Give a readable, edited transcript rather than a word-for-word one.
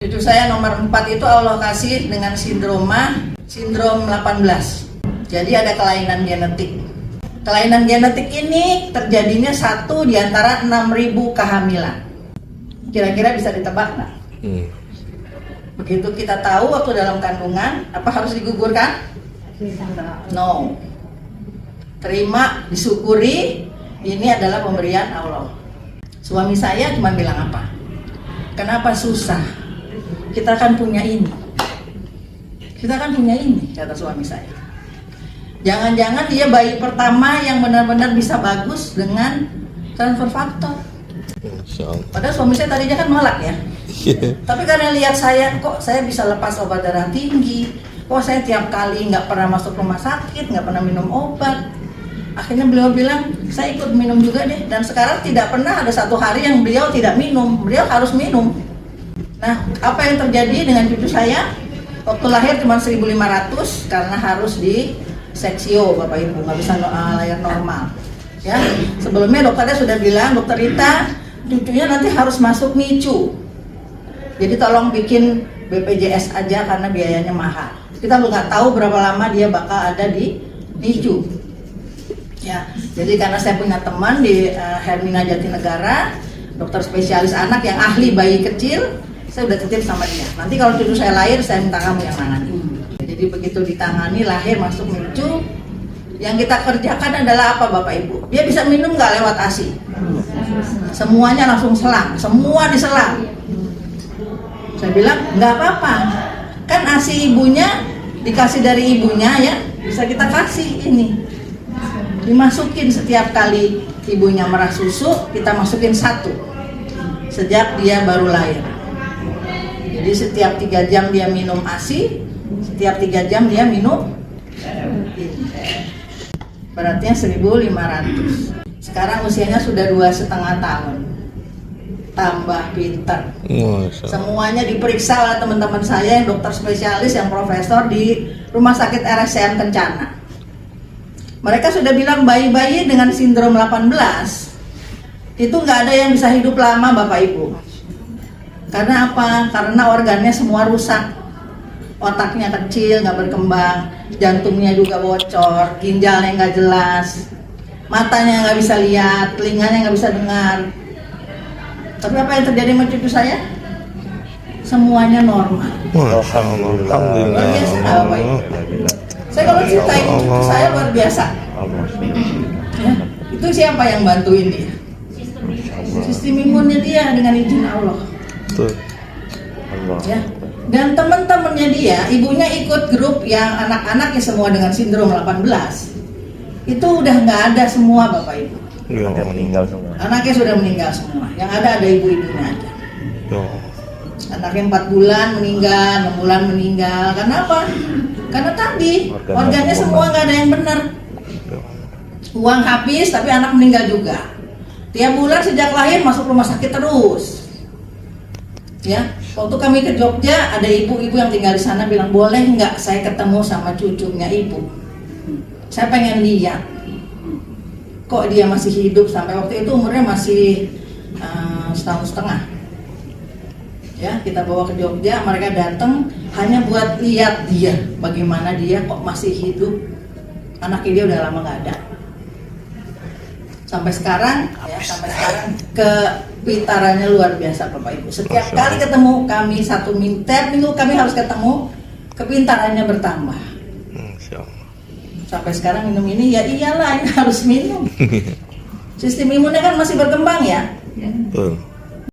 Cucu saya nomor 4 itu Allah kasih dengan sindrom 18. Jadi ada kelainan genetik. Kelainan genetik ini terjadinya 1 di antara 6.000 kehamilan. Kira-kira bisa ditebak nggak? Begitu kita tahu waktu dalam kandungan, apa harus digugurkan? No. Terima, disyukuri, ini adalah pemberian Allah. Suami saya cuma bilang apa? Kenapa susah? Kita kan punya ini. Kita kan punya ini, kata suami saya. Jangan-jangan dia bayi pertama yang benar-benar bisa bagus dengan transfer faktor. Padahal suami saya tadinya kan nolak ya. Tapi karena lihat saya, kok saya bisa lepas obat darah tinggi, kok saya tiap kali nggak pernah masuk rumah sakit, nggak pernah minum obat. Akhirnya beliau bilang, saya ikut minum juga deh. Dan sekarang tidak pernah ada satu hari yang beliau tidak minum. Beliau harus minum. Nah, apa yang terjadi dengan cucu saya? Waktu lahir cuma 1.500 karena harus di seksio, Bapak Ibu, nggak bisa lahir normal. Ya, sebelumnya dokternya sudah bilang, Dokter Rita, cucunya nanti harus masuk NICU. Jadi tolong bikin BPJS aja karena biayanya mahal. Kita nggak tahu berapa lama dia bakal ada di NICU. Ya, jadi karena saya punya teman di Hermina Jatinegara, dokter spesialis anak yang ahli bayi kecil, saya udah titip sama dia. Nanti kalau cucu saya lahir, saya minta kamu yang nangani. Jadi begitu ditangani, lahir masuk NICU, yang kita kerjakan adalah apa Bapak Ibu? Dia bisa minum nggak lewat ASI? Semuanya langsung selang, semua diselang. Saya bilang nggak apa-apa, kan ASI ibunya dikasih dari ibunya ya, bisa kita kasih ini. Dimasukin setiap kali ibunya merah susu, kita masukin 1 sejak dia baru lahir. Jadi setiap 3 jam dia minum ASI, setiap 3 jam dia minum beratnya 1.500. Sekarang usianya sudah 2,5 tahun. Tambah pintar. Semuanya diperiksa oleh teman-teman saya yang dokter spesialis, yang profesor di Rumah Sakit RSCM Kencana. Mereka sudah bilang bayi-bayi dengan sindrom 18 itu nggak ada yang bisa hidup lama Bapak Ibu. Karena apa? Karena organnya semua rusak. Otaknya kecil, nggak berkembang, jantungnya juga bocor, ginjalnya nggak jelas, matanya nggak bisa lihat, telinganya nggak bisa dengar. Tapi apa yang terjadi sama cucu saya? Semuanya normal. Alhamdulillah. Luar biasa, Bapak Ibu. Saya kalau ceritain cucu saya luar biasa. Ya, itu siapa yang bantuin dia? Sistem imunnya dia dengan izin Allah. Ya. Dan teman-temannya dia, ibunya ikut grup yang anak-anaknya semua dengan sindrom 18. Itu udah nggak ada semua Bapak Ibu. Anaknya meninggal semua. Anaknya sudah meninggal semua. Yang ada ibu-ibunya aja. Anaknya 4 bulan meninggal, 6 bulan meninggal. Karena apa? Karena tadi organnya semua nggak ada yang benar. Uang habis tapi anak meninggal juga. Tiap bulan sejak lahir masuk rumah sakit terus. Ya, waktu kami ke Jogja ada ibu-ibu yang tinggal di sana bilang, boleh nggak saya ketemu sama cucunya ibu? Saya pengen lihat. Kok dia masih hidup sampai waktu itu umurnya masih 1,5 tahun. Ya, kita bawa ke Jogja, mereka datang hanya buat lihat dia, bagaimana dia kok masih hidup. Anaknya dia udah lama nggak ada. Sampai sekarang kepintarannya luar biasa Bapak Ibu. Setiap kali ketemu kami setiap minggu kami harus ketemu, kepintarannya bertambah. Sampai sekarang minum ini ya iyalah ini harus minum. Sistem imunnya kan masih berkembang ya.